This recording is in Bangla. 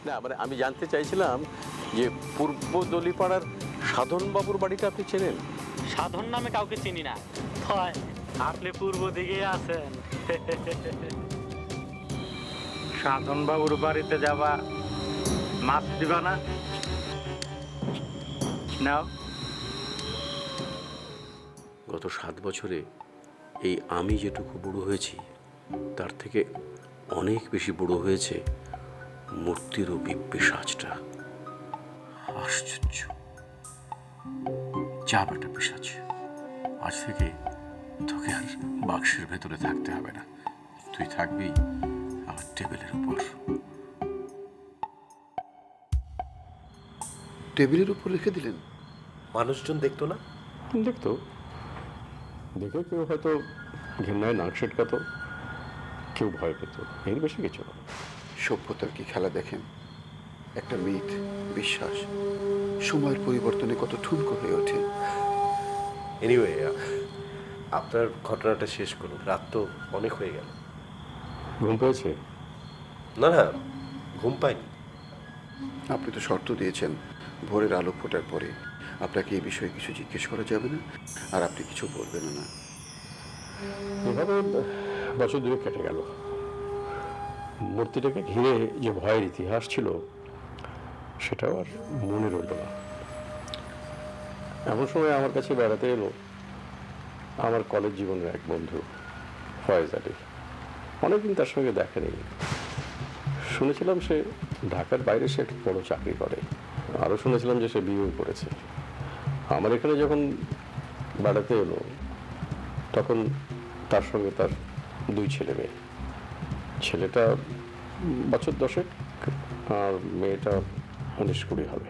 না মানে আমি জানতে চাইছিলাম যে পূর্ব দলিপাড়ার সাধনবাবুর বাড়িটা আপনি চেনেন? সাধন নামে কাউকে চিনি না। হয় আপনি পূর্ব দিকে আছেন। সাধন বাবুর বাড়িতে যাবা, মাছ দিবা না? নাও। গত 7 বছরে এই আমি যেটুকু বুড়ো হয়েছি তার থেকে অনেক বেশি বুড়ো হয়েছে মূর্তিরূপী পিশাচটা। আশ্চর্য। যা বেটা পিশাচ, আজ থেকে তোকে আর বাক্সের ভেতরে থাকতে হবে না, তুই থাকবি আমার টেবিলের উপর। টেবিলের উপর রেখে দিলেন? মানুষজন দেখতো না? দেখতো, দেখে কেউ হয়তো ঘেন্নায় নাক সেটকাতো, কেউ ভয় পেত, এর বেশি কিছু না। সভ্যতার কি খেলা দেখেন! একটা মিথ, বিশ্বাস সময়ের পরিবর্তনে কত ঠুনকো হয়ে ওঠে। এনিওয়ে, আপনার ঘটনাটা শেষ করুন, রাত তো অনেক হয়ে গেল। ঘুম পেয়েছে? না না, ঘুম পাইনি। আপনি তো শর্ত দিয়েছেন ভোরের আলো ফোটার পরে আপনাকে এই বিষয়ে কিছু জিজ্ঞেস করা যাবে না, আর আপনি কিছু বলবেন না। এভাবে বছর 2 কেটে গেল। মূর্তিটাকে ঘিরে যে ভয়ের ইতিহাস ছিল সেটাও আর মনে রইল না। এমন সময় আমার কাছে বেড়াতে এলো আমার কলেজ জীবনের এক বন্ধু ফয়েজ আলী। অনেকদিন তার সঙ্গে দেখা নেই। শুনেছিলাম সে ঢাকার বাইরে সে একটা বড় চাকরি করে, আরও শুনেছিলাম যে সে বিয়েও করেছে। আমার এখানে যখন বেড়াতে এলো তখন তার সঙ্গে তার 2 ছেলে মেয়ে। ছেলেটা বছর 10 আর মেয়েটা 19-20 হবে।